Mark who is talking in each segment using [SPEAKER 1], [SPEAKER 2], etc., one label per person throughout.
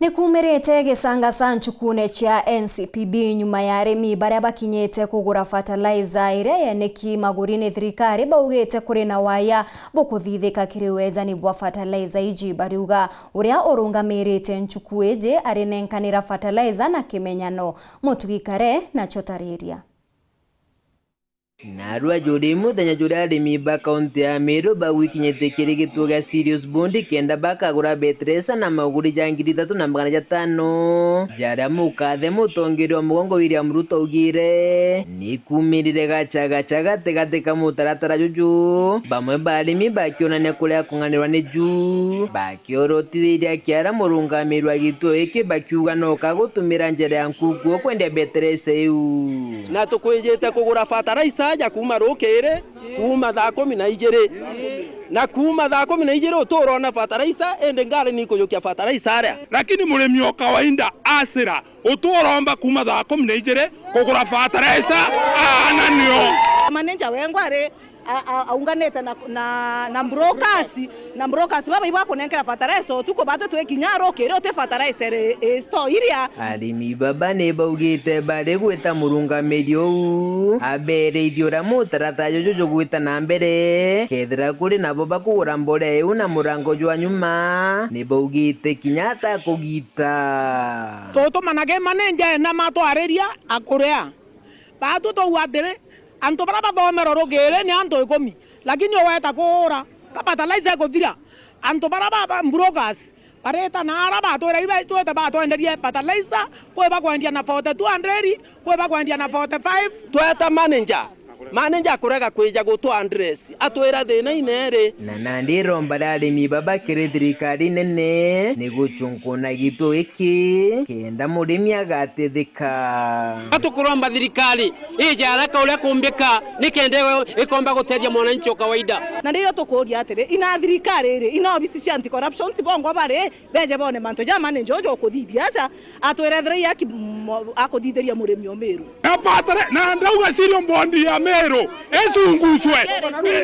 [SPEAKER 1] Nikumirite gisanga sa nchukune cha NCPB nyuma ya arimi baria bakinyete kugura fertilizer iria yeneki magurine thirikari baugite kuri na waya bukuthithika kiriwezani bwa fertilizer iji bariuga uria urungamirite nchuku eje arinenkanira fertilizer na kimenyano mutugikare na chotariria.
[SPEAKER 2] Narua jodi muthenya juria arimi ba kaunti ya Meru bawikinyete kirigitwo gia Sirius Bondi kenda bakagura betresa na maguri ja 3,500 jaria mukathe mutongerio mugongo William Ruto ugire nikumirire gacha gate kamutaratara juju bamwe ba arimi bakionania kuria kunganirwa ni ju bakiorotithiria kiara murungamirwa gitwo iki bakiuga no kagutumira njera ya nkuguo kwendia betresa iu
[SPEAKER 3] na tukwijite kugura fertilizer ja kuma rukire kuma thaa 12 na kuma thaa 12 uturona fertilizer ende ngari ni kuyukia fertilizer
[SPEAKER 4] lakini murimi o kawaida asira uturomba kuma thaa 12 kugura fertilizer ananio
[SPEAKER 5] manager wengware aunganete na brokers baba ibako nenkera fertilizer tuko bato twekinyaro kero te fertilizer store iria
[SPEAKER 2] arimi baba ne baugite bare gweta murungamerio abere ithiora mutarata jojo gwita na mbere kethira kuri nabo bakugura mbore una murango jwa nyuma ne baugite kinyata kugita
[SPEAKER 6] toto manage manager na matwareria akurea bato to wadere anto bara bathomero rugire ni anto 10 lakini oweta kura fertilizer kuthira anto bara brokers pareta na araba to ira to ta ba to enderia fertilizer ko ba kwendia na 4200 ko ba kwendia na 45
[SPEAKER 3] tweta manager kurega kwija gutu address atwira thina inere
[SPEAKER 2] na nandiro mbararimi baba kiri thirikari nene ni guchunkuna gitu iki kenda murimi agatithika
[SPEAKER 7] atukuromba thirikari ijara kauria kumbika nikende ikomba guteria mwananchi wa kawaida
[SPEAKER 5] na ndio tukuria atire ina thirikari ri ina obisi cia anti corruption sibongo bare beje bone manto ja manager ojo kuthithia acha atwira thira yaki akuthithiria murimi o Meru
[SPEAKER 4] na ndauga Sirius Bondi ya Meru ezunguswe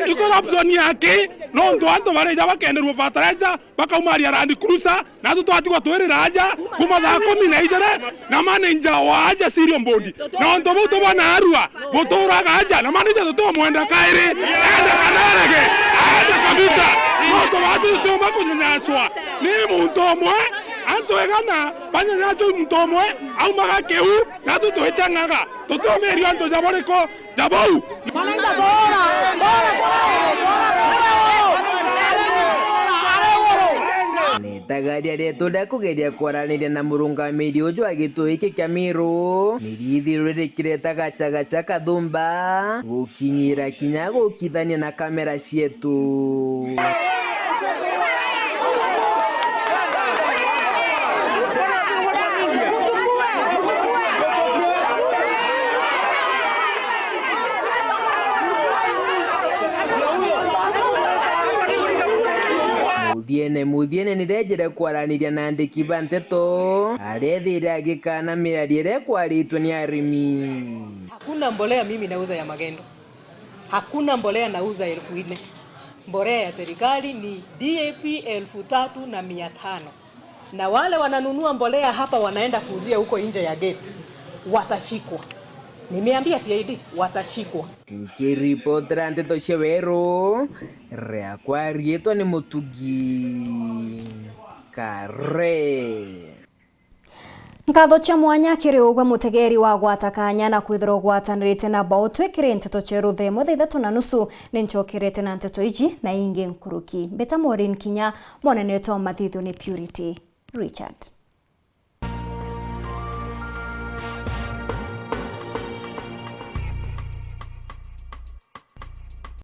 [SPEAKER 4] ikoraption yake no ndo anto bareja bakenderwo fertilizer bakaumaria Land Cruiser na tutwatigwa twirira aja kuma thaa 12 na manager waja Sirius Bondi na ndo muto bana arua muturaga aja na manager tuto mwenda kairi enda kanarege enda kabisa muto watu tuto makunyanyaswa ni muntu omwe anto egana banya yacho muntu omwe au magakeu na tuto echangaga tuto merio anto jaboreko jabau
[SPEAKER 6] manager bora
[SPEAKER 2] tagaria reto ndakugeria kwaraniria na murungamiri ujo agito iki kya Meru nirithirurikire gacha kathumba gukinyira kinya gukithania na kamera cietu. Muthiene nirejere kwaraniria na andiki ba nteto arethira agikana miarie kwaritwe ni arimi.
[SPEAKER 8] Hakuna mbolea mimi nauza ya magendo, hakuna mbolea nauza 4,000. Mbolea ya serikali ni DAP 3,500 na wale wananunua mbolea hapa wanaenda kuuzia huko nje ya gate watashikwa. Nimeambia CID watashikwa.
[SPEAKER 2] Nkiripotera nteto cia Weru rea kwarietwa ni Mutugi Kare.
[SPEAKER 1] Nkatho cha mwanya kiri ugwa mutegeri wa gwatakanya na kwithirwo gwatanirite na bao twikire nteto cheru themo 3:30 ni nchokirete na nteto iji na ingi nkuruki. Beta Maureen Kinya mwana neto mathithu ni Purity Richard.